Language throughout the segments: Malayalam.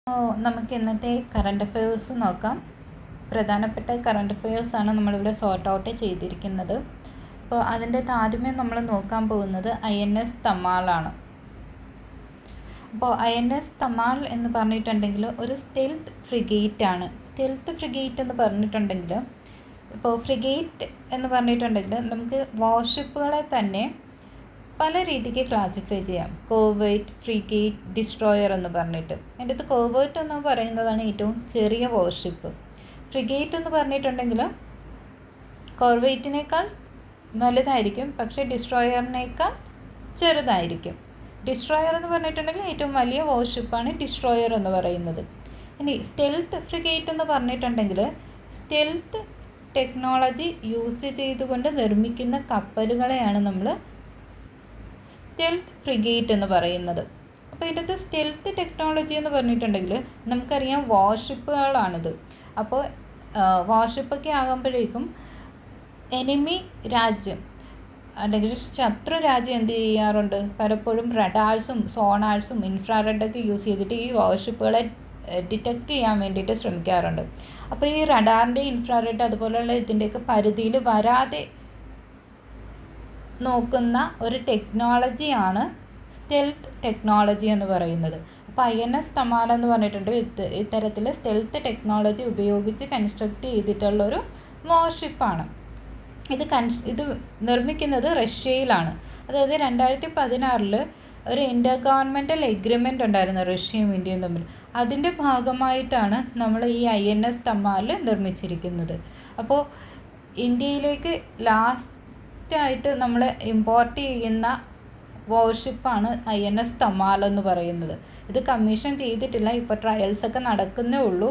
നമുക്ക് ഇന്നത്തെ കറണ്ട് അഫയേഴ്സ് നോക്കാം. പ്രധാനപ്പെട്ട കറണ്ട് അഫയേഴ്സാണ് നമ്മളിവിടെ സോർട്ട് ഔട്ട് ചെയ്തിരിക്കുന്നത്. അപ്പോൾ അതിൻ്റെ ആദ്യമേ നമ്മൾ നോക്കാൻ പോകുന്നത് INS തമാലാണ്. അപ്പോൾ INS തമാൽ എന്ന് പറഞ്ഞിട്ടുണ്ടെങ്കിൽ ഒരു സ്റ്റെൽത്ത് ഫ്രിഗേറ്റ് ആണ്. സ്റ്റെൽത്ത് ഫ്രിഗേറ്റ് എന്ന് പറഞ്ഞിട്ടുണ്ടെങ്കിൽ ഇപ്പോൾ ഫ്രിഗേറ്റ് എന്ന് പറഞ്ഞിട്ടുണ്ടെങ്കിൽ നമുക്ക് വാർഷിപ്പുകളെ തന്നെ പല രീതിക്ക് ക്ലാസിഫൈ ചെയ്യാം. കോവേറ്റ്, ഫ്രിഗേറ്റ്, ഡിസ്ട്രോയർ എന്ന് പറഞ്ഞിട്ട്. അതിൻ്റെ അകത്ത് കോവേറ്റ് എന്ന് പറയുന്നതാണ് ഏറ്റവും ചെറിയ വാർഷിപ്പ്. ഫ്രിഗേറ്റ് എന്ന് പറഞ്ഞിട്ടുണ്ടെങ്കിൽ കോർവേറ്റിനേക്കാൾ വലുതായിരിക്കും, പക്ഷേ ഡിസ്ട്രോയറിനേക്കാൾ ചെറുതായിരിക്കും. ഡിസ്ട്രോയർ എന്ന് പറഞ്ഞിട്ടുണ്ടെങ്കിൽ ഏറ്റവും വലിയ വാർഷിപ്പാണ് ഡിസ്ട്രോയർ എന്ന് പറയുന്നത്. ഇനി സ്റ്റെൽത്ത് ഫ്രിഗേറ്റ് എന്ന് പറഞ്ഞിട്ടുണ്ടെങ്കിൽ സ്റ്റെൽത്ത് ടെക്നോളജി യൂസ് ചെയ്തുകൊണ്ട് നിർമ്മിക്കുന്ന കപ്പലുകളെയാണ് നമ്മൾ സ്റ്റെൽത്ത് ഫ്രിഗേറ്റ് എന്ന് പറയുന്നത്. അപ്പോൾ ഇതിൻ്റെ സ്റ്റെൽത്ത് ടെക്നോളജി എന്ന് പറഞ്ഞിട്ടുണ്ടെങ്കിൽ നമുക്കറിയാം വാർഷിപ്പുകളാണിത്. അപ്പോൾ വാർഷിപ്പൊക്കെ ആകുമ്പോഴേക്കും എനിമി രാജ്യം അല്ലെങ്കിൽ ശത്രു രാജ്യം എന്ത് ചെയ്യാറുണ്ട്, പലപ്പോഴും റഡാർസും സോണാർസും ഇൻഫ്രാറെഡൊക്കെ യൂസ് ചെയ്തിട്ട് ഈ വാർഷിപ്പുകളെ ഡിറ്റക്റ്റ് ചെയ്യാൻ വേണ്ടിയിട്ട് ശ്രമിക്കാറുണ്ട്. അപ്പോൾ ഈ റഡാറിൻ്റെ ഇൻഫ്രാറെഡ് അതുപോലെയുള്ള ഇതിൻ്റെയൊക്കെ പരിധിയിൽ വരാതെ നോക്കുന്ന ഒരു ടെക്നോളജിയാണ് സ്റ്റെൽത്ത് ടെക്നോളജി എന്ന് പറയുന്നത്. അപ്പോൾ INS തമാൽ എന്ന് പറഞ്ഞിട്ടുണ്ട് ഇത്തരത്തിൽ സ്റ്റെൽത്ത് ടെക്നോളജി ഉപയോഗിച്ച് കൺസ്ട്രക്റ്റ് ചെയ്തിട്ടുള്ളൊരു വാർഷിപ്പാണ്. ഇത് നിർമ്മിക്കുന്നത് റഷ്യയിലാണ്. അതായത് 2016 ഒരു ഇൻ്റർ ഗവൺമെൻറ്റൽ എഗ്രിമെൻ്റ് ഉണ്ടായിരുന്നു റഷ്യയും ഇന്ത്യയും തമ്മിൽ. അതിൻ്റെ ഭാഗമായിട്ടാണ് നമ്മൾ ഈ INS തമാൽ നിർമ്മിച്ചിരിക്കുന്നത്. അപ്പോൾ ഇന്ത്യയിലേക്ക് ലാസ്റ്റായിട്ട് നമ്മൾ ഇമ്പോർട്ട് ചെയ്യുന്ന വാർഷിപ്പാണ് INS തമാൽ എന്ന് പറയുന്നത്. ഇത് കമ്മീഷൻ ചെയ്തിട്ടില്ല, ഇപ്പോൾ ട്രയൽസൊക്കെ നടക്കുന്നേ ഉള്ളൂ.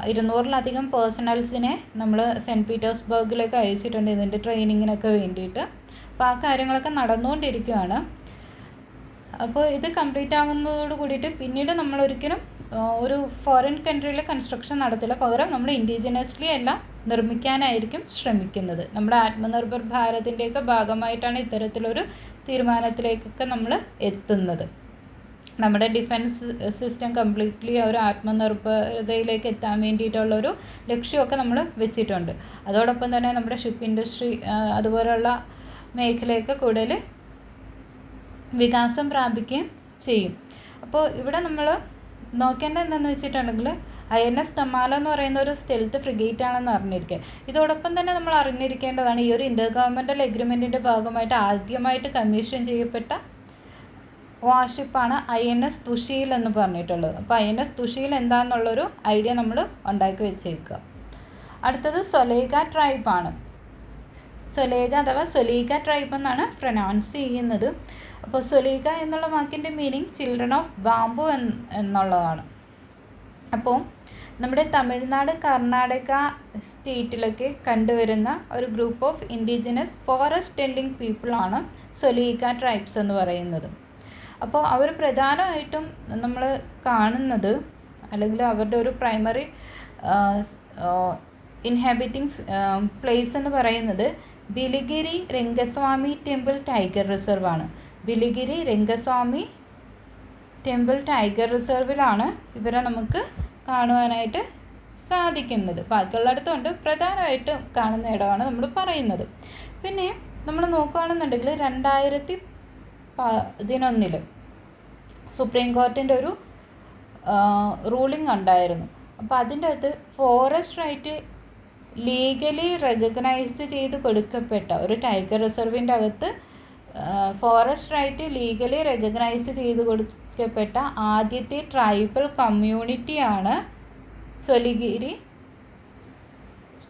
200-ലധികം പേഴ്സണൽസിനെ നമ്മൾ സെൻറ്റ് പീറ്റേഴ്സ്ബർഗിലേക്ക് അയച്ചിട്ടുണ്ട് ഇതിൻ്റെ ട്രെയിനിങ്ങിനൊക്കെ വേണ്ടിയിട്ട്. അപ്പോൾ ആ കാര്യങ്ങളൊക്കെ നടന്നുകൊണ്ടിരിക്കുകയാണ്. അപ്പോൾ ഇത് കംപ്ലീറ്റ് ആകുന്നതോട് കൂടിയിട്ട് പിന്നീട് നമ്മളൊരിക്കലും ഒരു ഫോറിൻ കൺട്രിയിൽ കൺസ്ട്രക്ഷൻ നടത്തില്ല, പകരം നമ്മൾ ഇൻഡിജിനസ്ലി എല്ലാം നിർമ്മിക്കാനായിരിക്കും ശ്രമിക്കുന്നത്. നമ്മുടെ ആത്മനിർഭർ ഭാരതിൻ്റെയൊക്കെ ഭാഗമായിട്ടാണ് ഇത്തരത്തിലൊരു തീരുമാനത്തിലേക്കൊക്കെ നമ്മൾ എത്തുന്നത്. നമ്മുടെ ഡിഫൻസ് സിസ്റ്റം കംപ്ലീറ്റ്ലി ഒരു ആത്മനിർഭരതയിലേക്ക് എത്താൻ വേണ്ടിയിട്ടുള്ളൊരു ലക്ഷ്യമൊക്കെ നമ്മൾ വെച്ചിട്ടുണ്ട്. അതോടൊപ്പം തന്നെ നമ്മുടെ ഷിപ്പ് ഇൻഡസ്ട്രി അതുപോലെയുള്ള മേഖലയൊക്കെ കൂടുതൽ വികാസം പ്രാപിക്കുകയും ചെയ്യും. അപ്പോൾ ഇവിടെ നമ്മൾ നോക്കേണ്ടത് എന്താണെന്ന് വെച്ചിട്ടുണ്ടെങ്കിൽ INS തമാൽ എന്ന് പറയുന്ന ഒരു സ്റ്റെൽത്ത് ഫ്രിഗേറ്റ് ആണെന്ന് അറിഞ്ഞിരിക്കുക. ഇതോടൊപ്പം തന്നെ നമ്മൾ അറിഞ്ഞിരിക്കേണ്ടതാണ് ഈ ഒരു ഇൻ്റർ ഗവൺമെൻറ്റൽ എഗ്രിമെൻറ്റിൻ്റെ ഭാഗമായിട്ട് ആദ്യമായിട്ട് കമ്മീഷൻ ചെയ്യപ്പെട്ട വാർഷിപ്പാണ് INS തുഷീൽ എന്ന് പറഞ്ഞിട്ടുള്ളത്. അപ്പോൾ INS തുഷീൽ എന്താണെന്നുള്ളൊരു ഐഡിയ നമ്മൾ ഉണ്ടാക്കി വെച്ചേക്കുക. അടുത്തത് സൊലേഗ ട്രൈബാണ്. സൊലേഗ അഥവാ സൊലീഗ ട്രൈബ് എന്നാണ് പ്രൊനൗൺസ് ചെയ്യുന്നത്. അപ്പോൾ സൊലീഗ എന്നുള്ള വാക്കിൻ്റെ മീനിങ് ചിൽഡ്രൻ ഓഫ് ബാംബു എന്നുള്ളതാണ്. അപ്പോൾ നമ്മുടെ തമിഴ്നാട്, കർണാടക സ്റ്റേറ്റിലൊക്കെ കണ്ടുവരുന്ന ഒരു group of indigenous forest tending പീപ്പിളാണ് സൊലീഗ ട്രൈബ്സ് എന്ന് പറയുന്നത്. അപ്പോൾ അവർ പ്രധാനമായിട്ടും നമ്മൾ കാണുന്നത് അല്ലെങ്കിൽ അവരുടെ ഒരു പ്രൈമറി ഇൻഹാബിറ്റിംഗ് പ്ലേസ് എന്ന് പറയുന്നത് ബിലിഗിരി രംഗസ്വാമി ടെമ്പിൾ ടൈഗർ റിസർവ് ആണ്. ബിലിഗിരി രംഗസ്വാമി ടെമ്പിൾ ടൈഗർ റിസർവിലാണ് ഇവരെ നമുക്ക് കാണുവാനായിട്ട് സാധിക്കുന്നത്. ബാക്കിയുള്ളിടത്തുണ്ട്, പ്രധാനമായിട്ടും കാണുന്ന ഇടമാണ് നമ്മൾ പറയുന്നത്. പിന്നെ നമ്മൾ നോക്കുകയാണെന്നുണ്ടെങ്കിൽ 2011 സുപ്രീം കോർട്ടിൻ്റെ ഒരു റൂളിംഗ് ഉണ്ടായിരുന്നു. അപ്പോൾ അതിൻ്റെ അകത്ത് ഫോറസ്റ്റ് റൈറ്റ് ലീഗലി റെക്കഗ്നൈസ് ചെയ്ത് കൊടുക്കപ്പെട്ട ഒരു ടൈഗർ റിസർവിൻ്റെ അകത്ത് ഫോറസ്റ്റ് റൈറ്റ് ലീഗലി റെക്കഗ്നൈസ് ചെയ്ത് കൊടുക്കപ്പെട്ട ആദ്യത്തെ ട്രൈബൽ കമ്മ്യൂണിറ്റിയാണ് സൊലിഗിരി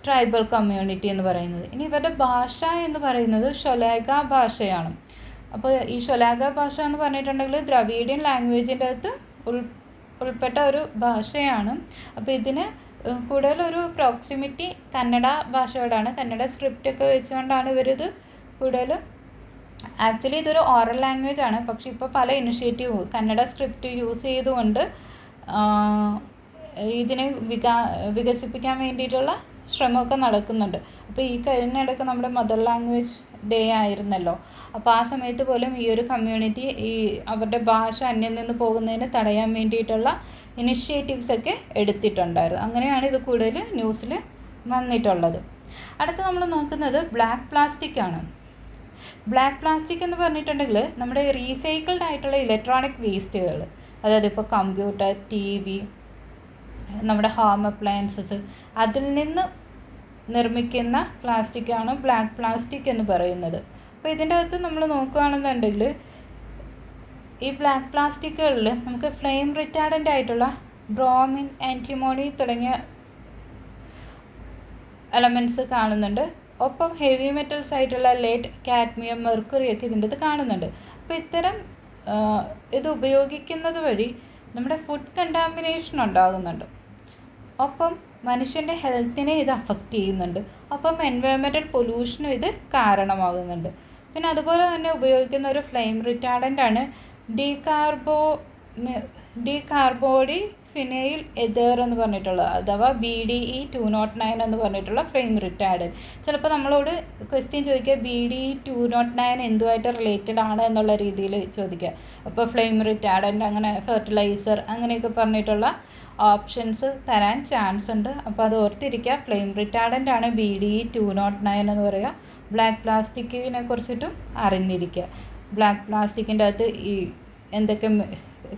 ട്രൈബൽ കമ്മ്യൂണിറ്റി എന്ന് പറയുന്നത്. ഇനി ഇവരുടെ ഭാഷ എന്ന് പറയുന്നത് ഷൊലേഗ ഭാഷയാണ്. അപ്പോൾ ഈ ഷൊലേഗ ഭാഷ എന്ന് പറഞ്ഞിട്ടുണ്ടെങ്കിൽ ദ്രവീഡിയൻ ലാംഗ്വേജിൻ്റെ അകത്ത് ഉൾപ്പെട്ട ഒരു ഭാഷയാണ്. അപ്പോൾ ഇതിന് കൂടുതലൊരു പ്രോക്സിമിറ്റി കന്നഡ ഭാഷയോടാണ്. കന്നഡ സ്ക്രിപ്റ്റൊക്കെ വെച്ചുകൊണ്ടാണ് ഇവരിത് കൂടുതലും. ആക്ച്വലി ഇതൊരു ഓറൽ ലാംഗ്വേജ് ആണ്, പക്ഷേ ഇപ്പോൾ പല ഇനിഷ്യേറ്റീവ് കന്നഡ സ്ക്രിപ്റ്റ് യൂസ് ചെയ്തുകൊണ്ട് ഇതിനെ വികസിപ്പിക്കാൻ വേണ്ടിയിട്ടുള്ള ശ്രമമൊക്കെ നടക്കുന്നുണ്ട്. അപ്പോൾ ഈ കഴിഞ്ഞിടയ്ക്ക് നമ്മുടെ മദർ ലാംഗ്വേജ് ഡേ ആയിരുന്നല്ലോ. അപ്പോൾ ആ സമയത്ത് പോലും ഈ ഒരു കമ്മ്യൂണിറ്റി അവരുടെ ഭാഷ അന്യം നിന്ന് പോകുന്നതിന് തടയാൻ വേണ്ടിയിട്ടുള്ള ഇനിഷ്യേറ്റീവ്സൊക്കെ എടുത്തിട്ടുണ്ടായിരുന്നു. അങ്ങനെയാണ് ഇത് കൂടുതൽ ന്യൂസിൽ വന്നിട്ടുള്ളത്. അടുത്ത നമ്മൾ നോക്കുന്നത് ബ്ലാക്ക് പ്ലാസ്റ്റിക് ആണ്. ബ്ലാക്ക് പ്ലാസ്റ്റിക് എന്ന് പറഞ്ഞിട്ടുണ്ടെങ്കിൽ നമ്മുടെ റീസൈക്കിൾഡ് ആയിട്ടുള്ള ഇലക്ട്രോണിക് വേസ്റ്റുകൾ, അതായത് ഇപ്പോൾ കമ്പ്യൂട്ടർ, TV, നമ്മുടെ ഹോം അപ്ലയൻസസ്, അതിൽ നിന്ന് നിർമ്മിക്കുന്ന പ്ലാസ്റ്റിക്കാണ് ബ്ലാക്ക് പ്ലാസ്റ്റിക് എന്ന് പറയുന്നത്. അപ്പോൾ ഇതിൻ്റെ അകത്ത് നമ്മൾ നോക്കുകയാണെന്നുണ്ടെങ്കിൽ ഈ ബ്ലാക്ക് പ്ലാസ്റ്റിക്കുകളിൽ നമുക്ക് ഫ്ലെയിം റിറ്റാർഡൻ്റ് ആയിട്ടുള്ള ബ്രോമിൻ, ആൻറ്റിമോണി തുടങ്ങിയ എലമെൻറ്റ്സ് കാണുന്നുണ്ട്. ഒപ്പം ഹെവി മെറ്റൽസ് ആയിട്ടുള്ള ലെഡ്, കാഡ്മിയം, മെർക്കുറി ഒക്കെ ഇതിൻ്റെ അത് കാണുന്നുണ്ട്. അപ്പോൾ ഇത്തരം ഇത് ഉപയോഗിക്കുന്നത് വഴി നമ്മുടെ ഫുഡ് കണ്ടാമിനേഷൻ ഉണ്ടാകുന്നുണ്ട്. ഒപ്പം മനുഷ്യൻ്റെ ഹെൽത്തിനെ ഇത് അഫക്റ്റ് ചെയ്യുന്നുണ്ട്. ഒപ്പം എൻവയോൺമെൻറ്റൽ പൊല്യൂഷനും ഇത് കാരണമാകുന്നുണ്ട്. പിന്നെ അതുപോലെ തന്നെ ഉപയോഗിക്കുന്ന ഒരു ഫ്ലെയിം റിറ്റാർഡൻ്റാണ് ഡീകാർബോഡി ഫിനൈൽ എതർ എന്ന് പറഞ്ഞിട്ടുള്ളത്, അഥവാ BDE 209 എന്ന് പറഞ്ഞിട്ടുള്ള ഫ്ലെയിം റിറ്റാർഡൻറ്റ്. ചിലപ്പോൾ നമ്മളോട് ക്വസ്റ്റ്യൻ ചോദിക്കുക BDE 209 എന്തുമായിട്ട് റിലേറ്റഡ് ആണ് എന്നുള്ള രീതിയിൽ ചോദിക്കുക. അപ്പോൾ ഫ്ലെയിം റിറ്റാർഡൻറ്റ്, അങ്ങനെ ഫെർട്ടിലൈസർ, അങ്ങനെയൊക്കെ പറഞ്ഞിട്ടുള്ള ഓപ്ഷൻസ് തരാൻ ചാൻസ് ഉണ്ട്. അപ്പോൾ അത് ഓർത്തിരിക്കുക. ഫ്ലെയിം റിറ്റാർഡൻ്റ് ആണ് BDE 209 എന്ന് പറയുക. ബ്ലാക്ക് പ്ലാസ്റ്റിക്കിനെ കുറിച്ചിട്ടും അറിഞ്ഞിരിക്കുക. ബ്ലാക്ക് പ്ലാസ്റ്റിക്കിൻ്റെ അകത്ത് ഈ എന്തൊക്കെ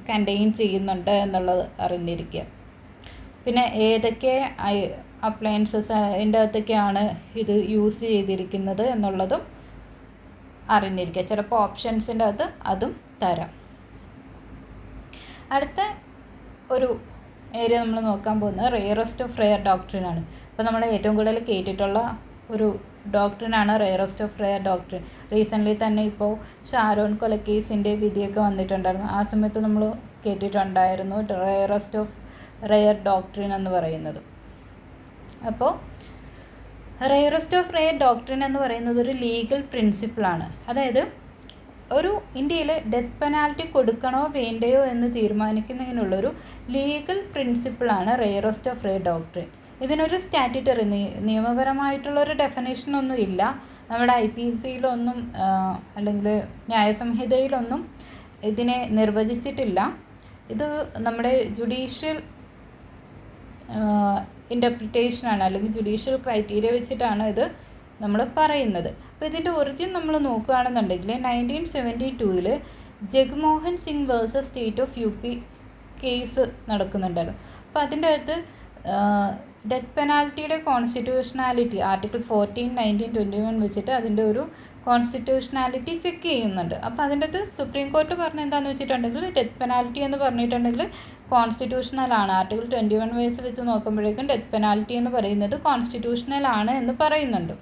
കണ്ടെയ്ൻ ചെയ്യുന്നുണ്ട് എന്നുള്ളത് അറിഞ്ഞിരിക്കുക. പിന്നെ ഏതൊക്കെ അപ്ലയൻസസ് അതിൻ്റെ അകത്തൊക്കെയാണ് ഇത് യൂസ് ചെയ്തിരിക്കുന്നത് എന്നുള്ളതും അറിഞ്ഞിരിക്കുക. ചിലപ്പോൾ ഓപ്ഷൻസിൻ്റെ അകത്ത് അതും തരാം. അടുത്ത ഒരു ഏരിയ നമ്മൾ നോക്കാൻ പോകുന്നത് റെയറസ്റ്റ് ഓഫ് റെയർ ഡോക്ട്രിനാണ്. അപ്പോൾ നമ്മൾ ഏറ്റവും കൂടുതൽ കേട്ടിട്ടുള്ള ഒരു ഡോക്ട്രിനാണ് rarest of rare doctrine. Recently തന്നെ ഇപ്പോൾ ഷാരോൺ കൊലക്കേസിൻ്റെ വിധിയൊക്കെ വന്നിട്ടുണ്ടായിരുന്നു. ആ സമയത്ത് നമ്മൾ കേട്ടിട്ടുണ്ടായിരുന്നു റെയറസ്റ്റ് ഓഫ് റെയർ ഡോക്ട്രിൻ എന്ന് പറയുന്നത്. അപ്പോൾ റെയറസ്റ്റ് ഓഫ് റെയർ ഡോക്ട്രിൻ എന്ന് പറയുന്നത് ഒരു ലീഗൽ പ്രിൻസിപ്പിളാണ്. അതായത് ഒരു ഇന്ത്യയിൽ ഡെത്ത് പെനാൽറ്റി കൊടുക്കണോ വേണ്ടയോ എന്ന് തീരുമാനിക്കുന്നതിനുള്ളൊരു ലീഗൽ പ്രിൻസിപ്പിളാണ് റെയറസ്റ്റ് ഓഫ് റെയർ ഡോക്ട്രിൻ. ഇതിനൊരു സ്റ്റാറ്റ്യൂട്ടറി നിയമപരമായിട്ടുള്ളൊരു ഡെഫിനേഷനൊന്നും ഇല്ല. നമ്മുടെ IPCയിലൊന്നും അല്ലെങ്കിൽ ന്യായസംഹിതയിലൊന്നും ഇതിനെ നിർവചിച്ചിട്ടില്ല. ഇത് നമ്മുടെ ജുഡീഷ്യൽ ഇൻ്റർപ്രിറ്റേഷനാണ്, അല്ലെങ്കിൽ ജുഡീഷ്യൽ ക്രൈറ്റീരിയ വെച്ചിട്ടാണ് ഇത് നമ്മൾ പറയുന്നത്. അപ്പോൾ ഇതിൻ്റെ ഒറിജിൻ നമ്മൾ നോക്കുകയാണെന്നുണ്ടെങ്കിൽ 1972 Jagmohan Singh versus state of UP case നടക്കുന്നുണ്ടായിരുന്നു. അപ്പോൾ അതിൻ്റെ അകത്ത് ഡെത്ത് പെനാൽറ്റിയുടെ കോൺസ്റ്റിറ്റ്യൂഷണാലിറ്റി ആർട്ടിക്കിൾ 14, 19, 21 വെച്ചിട്ട് അതിൻ്റെ ഒരു കോൺസ്റ്റിറ്റ്യൂഷണാലിറ്റി ചെക്ക് ചെയ്യുന്നുണ്ട്. അപ്പോൾ അതിൻ്റെ അകത്ത് സുപ്രീം കോർട്ട് പറഞ്ഞ എന്താണെന്ന് വെച്ചിട്ടുണ്ടെങ്കിൽ ഡെത്ത് പെനാൽറ്റി എന്ന് പറഞ്ഞിട്ടുണ്ടെങ്കിൽ കോൺസ്റ്റിറ്റ്യൂഷണലാണ്. ആർട്ടിക്കിൾ 21 വയസ്സ് വെച്ച് നോക്കുമ്പോഴേക്കും ഡെത്ത് പെനാൽറ്റി എന്ന് പറയുന്നത് കോൺസ്റ്റിറ്റ്യൂഷണലാണ് എന്ന് പറയുന്നുണ്ട്.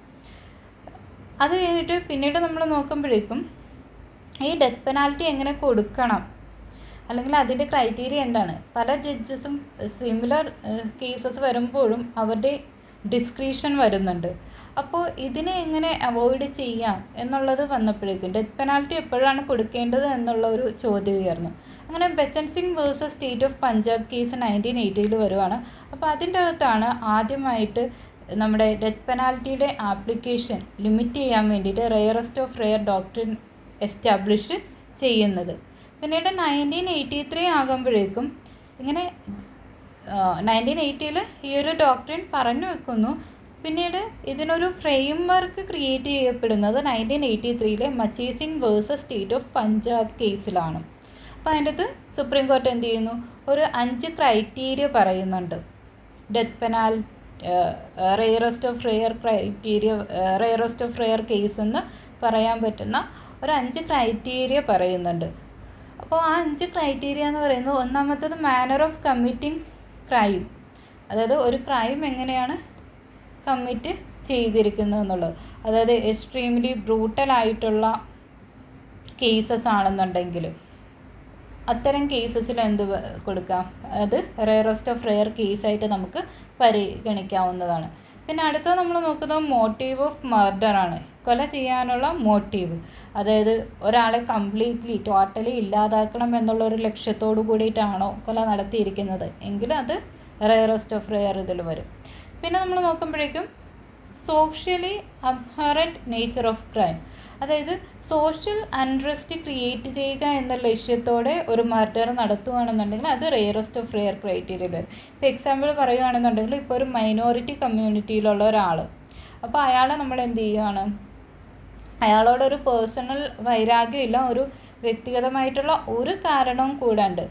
അത് കഴിഞ്ഞിട്ട് പിന്നീട് നമ്മൾ നോക്കുമ്പോഴേക്കും ഈ ഡെത്ത് പെനാൽറ്റി എങ്ങനെ കൊടുക്കണം, അല്ലെങ്കിൽ അതിൻ്റെ ക്രൈറ്റീരിയ എന്താണ്, പല ജഡ്ജസും സിമിലർ കേസസ് വരുമ്പോഴും അവരുടെ ഡിസ്ക്രിഷൻ വരുന്നുണ്ട്. അപ്പോൾ ഇതിനെ എങ്ങനെ അവോയ്ഡ് ചെയ്യാം എന്നുള്ളത് വന്നപ്പോഴേക്കും ഡെത്ത് പെനാൽറ്റി എപ്പോഴാണ് കൊടുക്കേണ്ടത് എന്നുള്ള ഒരു ചോദ്യം ഉയർന്നു. അങ്ങനെ Bachchan Singh versus state of Punjab case 1980 വരുവാണ്. അപ്പോൾ അതിൻ്റെ അകത്താണ് ആദ്യമായിട്ട് നമ്മുടെ ഡെത്ത് പെനാൽറ്റിയുടെ ആപ്ലിക്കേഷൻ ലിമിറ്റ് ചെയ്യാൻ വേണ്ടിയിട്ട് rarest of rare doctrine establish ചെയ്യുന്നത്. പിന്നീട് 1983 ആകുമ്പോഴേക്കും ഇങ്ങനെ 1980 ഈ ഒരു ഡോക്ട്രിൻ പറഞ്ഞു വെക്കുന്നു. പിന്നീട് ഇതിനൊരു ഫ്രെയിം വർക്ക് ക്രിയേറ്റ് ചെയ്യപ്പെടുന്നത് 1983 മച്ചേസിംഗ് വേഴ്സസ് സ്റ്റേറ്റ് ഓഫ് പഞ്ചാബ് കേസിലാണ്. അപ്പോൾ അതിൻ്റെ അകത്ത് സുപ്രീം കോർട്ട് എന്ത് ചെയ്യുന്നു, ഒരു 5 ക്രൈറ്റീരിയ പറയുന്നുണ്ട്. Death penalty rarest of rare criteria, rarest of rare case എന്ന് പറയാൻ പറ്റുന്ന ഒരു 5 ക്രൈറ്റീരിയ പറയുന്നുണ്ട്. അപ്പോൾ ആ 5 ക്രൈറ്റീരിയ എന്ന് പറയുന്നത് ഒന്നാമത്തേത് മാനർ ഓഫ് കമ്മിറ്റിംഗ് ക്രൈം, അതായത് ഒരു ക്രൈം എങ്ങനെയാണ് കമ്മിറ്റ് ചെയ്തിരിക്കുന്നത് എന്നുള്ളത്. അതായത് എക്സ്ട്രീംലി ബ്രൂട്ടലായിട്ടുള്ള കേസസ് ആണെന്നുണ്ടെങ്കിൽ അത്തരം കേസസിൽ എന്ത് കൊടുക്കാം, അത് റെയറസ്റ്റ് ഓഫ് റെയർ കേസായിട്ട് നമുക്ക് പരിഗണിക്കാവുന്നതാണ്. പിന്നെ അടുത്തത് നമ്മൾ നോക്കുന്നത് മോട്ടീവ് ഓഫ് മർഡർ ആണ്. കൊല ചെയ്യാനുള്ള മോട്ടീവ്, അതായത് ഒരാളെ കംപ്ലീറ്റ്ലി ടോട്ടലി ഇല്ലാതാക്കണം എന്നുള്ളൊരു ലക്ഷ്യത്തോടു കൂടിയിട്ടാണോ കൊല നടത്തിയിരിക്കുന്നത് എങ്കിൽ അത് റെയറസ്റ്റ് ഓഫ് റെയർ ഇതിൽ വരും. പിന്നെ നമ്മൾ നോക്കുമ്പോഴേക്കും സോഷ്യലി അബ്ഹറൻറ്റ് നേച്ചർ ഓഫ് ക്രൈം, അതായത് സോഷ്യൽ അൺറസ്റ്റ് ക്രിയേറ്റ് ചെയ്യുക എന്ന ലക്ഷ്യത്തോടെ ഒരു മർഡർ നടത്തുകയാണെന്നുണ്ടെങ്കിൽ അത് റെയറസ്റ്റ് ഓഫ് റെയർ ക്രൈറ്റീരിയയിൽ വരും. ഇപ്പോൾ എക്സാമ്പിൾ പറയുകയാണെന്നുണ്ടെങ്കിൽ ഇപ്പോൾ ഒരു മൈനോറിറ്റി കമ്മ്യൂണിറ്റിയിലുള്ള ഒരാൾ, അപ്പോൾ അയാളെ നമ്മൾ എന്ത് ചെയ്യുകയാണ്, അയാളോടൊരു പേഴ്സണൽ വൈരാഗ്യമില്ല, ഒരു വ്യക്തിഗതമായിട്ടുള്ള ഒരു കാരണവും കൂടാണ്ട്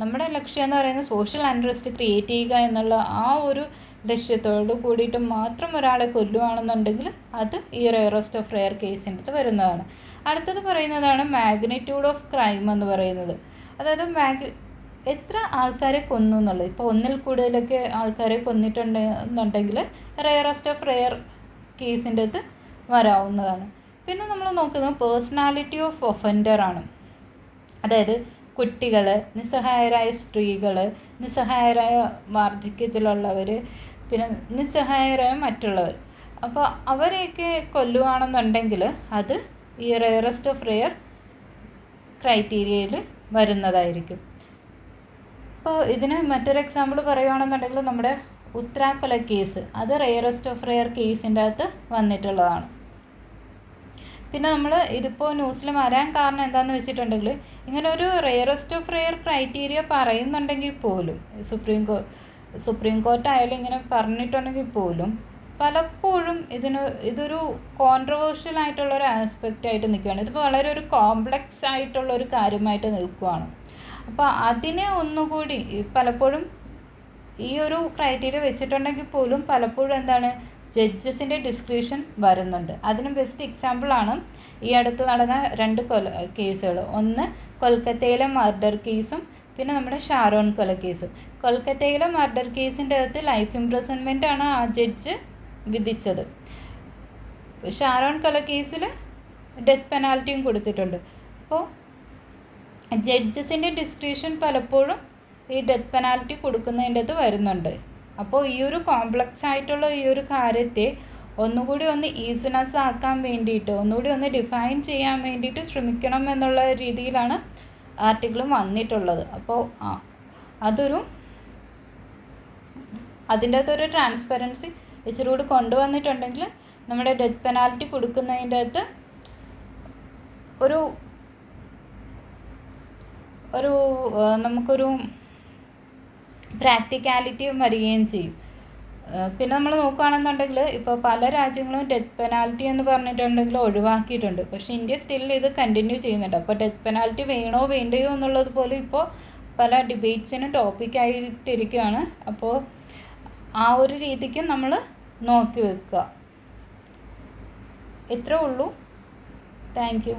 നമ്മുടെ ലക്ഷ്യം എന്ന് പറയുന്നത് സോഷ്യൽ അൺറസ്റ്റ് ക്രിയേറ്റ് ചെയ്യുക എന്നുള്ള ആ ഒരു ലക്ഷ്യത്തോട് കൂടിയിട്ട് മാത്രം ഒരാളെ കൊല്ലുകയാണെന്നുണ്ടെങ്കിൽ അത് ഈ റെയറസ്റ്റ് ഓഫ് റെയർ കേസിൻ്റെ അടുത്ത് വരുന്നതാണ്. അടുത്തത് പറയുന്നതാണ് മാഗ്നിറ്റ്യൂഡ് ഓഫ് ക്രൈം എന്ന് പറയുന്നത്. അതായത് എത്ര ആൾക്കാരെ കൊന്നു എന്നുള്ളത്. ഇപ്പോൾ ഒന്നിൽ കൂടുതലൊക്കെ ആൾക്കാരെ കൊന്നിട്ടുണ്ടെന്നുണ്ടെങ്കിൽ റെയറസ്റ്റ് ഓഫ് റെയർ കേസിൻ്റെ അടുത്ത് വരാവുന്നതാണ്. പിന്നെ നമ്മൾ നോക്കുന്നത് പേഴ്സണാലിറ്റി ഓഫ് ഒഫൻഡറാണ്. അതായത് കുട്ടികൾ, നിസ്സഹായരായ സ്ത്രീകൾ, നിസ്സഹായരായ വാർദ്ധക്യത്തിലുള്ളവർ, പിന്നെ നിസ്സഹായരായ മറ്റുള്ളവർ. അപ്പോൾ അവരെയൊക്കെ കൊല്ലുകയാണെന്നുണ്ടെങ്കിൽ അത് ഈ റെയറസ്റ്റ് ഓഫ് റെയർ ക്രൈറ്റീരിയയിൽ വരുന്നതായിരിക്കും. അപ്പോൾ ഇതിന് മറ്റൊരു എക്സാമ്പിൾ പറയുകയാണെന്നുണ്ടെങ്കിൽ നമ്മുടെ ഉത്തരാക്കൊല കേസ്, അത് റെയറസ്റ്റ് ഓഫ് റെയർ കേസിൻ്റെ അകത്ത് വന്നിട്ടുള്ളതാണ്. പിന്നെ നമ്മൾ ഇതിപ്പോൾ ന്യൂസിൽ വരാൻ കാരണം എന്താണെന്ന് വെച്ചിട്ടുണ്ടെങ്കിൽ ഇങ്ങനെ ഒരു റെയറസ്റ്റ് ഓഫ് റെയർ ക്രൈറ്റീരിയ പറയുന്നുണ്ടെങ്കിൽ പോലും സുപ്രീം കോർട്ട് ആയാലും ഇങ്ങനെ പറഞ്ഞിട്ടുണ്ടെങ്കിൽ പോലും പലപ്പോഴും ഇതൊരു കോൺട്രവേഴ്ഷ്യൽ ആയിട്ടുള്ളൊരു ആസ്പെക്റ്റ് ആയിട്ട് നിൽക്കുകയാണ്. ഇതിപ്പോൾ വളരെ ഒരു കോംപ്ലക്സ് ആയിട്ടുള്ളൊരു കാര്യമായിട്ട് നിൽക്കുകയാണ്. അപ്പോൾ അതിനെ ഒന്നുകൂടി പലപ്പോഴും ഈ ഒരു ക്രൈറ്റീരിയ വെച്ചിട്ടുണ്ടെങ്കിൽ പോലും പലപ്പോഴും എന്താണ് ജഡ്ജസിൻ്റെ ഡിസ്ക്രിപ്ഷൻ വരുന്നുണ്ട്. അതിന് ബെസ്റ്റ് എക്സാമ്പിളാണ് ഈ അടുത്ത് നടന്ന 2 കേസുകൾ. ഒന്ന് കൊൽക്കത്തയിലെ മർഡർ കേസും പിന്നെ നമ്മുടെ ഷാരോൺ കൊല കേസും. കൊൽക്കത്തയിലെ മർഡർ കേസിൻ്റെ അകത്ത് ലൈഫ് ഇംപ്രിസൺമെൻ്റ് ആണ് ആ ജഡ്ജ് വിധിച്ചത്. ഷാരോൺ കൊല കേസിൽ ഡെത്ത് പെനാൽറ്റിയും കൊടുത്തിട്ടുണ്ട്. അപ്പോൾ ജഡ്ജസിൻ്റെ ഡിസ്ക്രിപ്ഷൻ പലപ്പോഴും ഈ ഡെത്ത് പെനാൽറ്റി കൊടുക്കുന്നതിൻ്റെ അകത്ത് വരുന്നുണ്ട്. അപ്പോൾ ഈ ഒരു കോംപ്ലക്സ് ആയിട്ടുള്ള ഈ ഒരു കാര്യത്തെ ഒന്നുകൂടി ഈസിനെസ് ആക്കാൻ വേണ്ടിയിട്ട്, ഒന്നുകൂടി ഡിഫൈൻ ചെയ്യാൻ വേണ്ടിയിട്ട് ശ്രമിക്കണം എന്നുള്ള രീതിയിലാണ് ആർട്ടിക്കിളും വന്നിട്ടുള്ളത്. അപ്പോൾ അതിൻ്റെ അകത്തൊരു ട്രാൻസ്പെറൻസി ഇച്ചിരി കൂടി കൊണ്ടുവന്നിട്ടുണ്ടെങ്കിൽ നമ്മുടെ ഡെത്ത് പെനാൽറ്റി കൊടുക്കുന്നതിൻ്റെ അകത്ത് നമുക്കൊരു പ്രാക്ടിക്കാലിറ്റിയും വരികയും ചെയ്യും. പിന്നെ നമ്മൾ നോക്കുകയാണെന്നുണ്ടെങ്കിൽ ഇപ്പോൾ പല രാജ്യങ്ങളും ഡെത്ത് പെനാൽറ്റി എന്ന് പറഞ്ഞിട്ടുണ്ടെങ്കിൽ ഒഴിവാക്കിയിട്ടുണ്ട്. പക്ഷേ ഇന്ത്യ സ്റ്റിൽ ഇത് കണ്ടിന്യൂ ചെയ്യുന്നുണ്ട്. അപ്പോൾ ഡെത്ത് പെനാൽറ്റി വേണോ വേണ്ടയോ എന്നുള്ളത് പോലും ഇപ്പോൾ പല ഡിബേറ്റ്സിനും ടോപ്പിക്കായിട്ടിരിക്കുകയാണ്. അപ്പോൾ ആ ഒരു രീതിക്ക് നമ്മൾ നോക്കി വെക്കുക. ഇത്രേ ഉള്ളൂ. Thank you.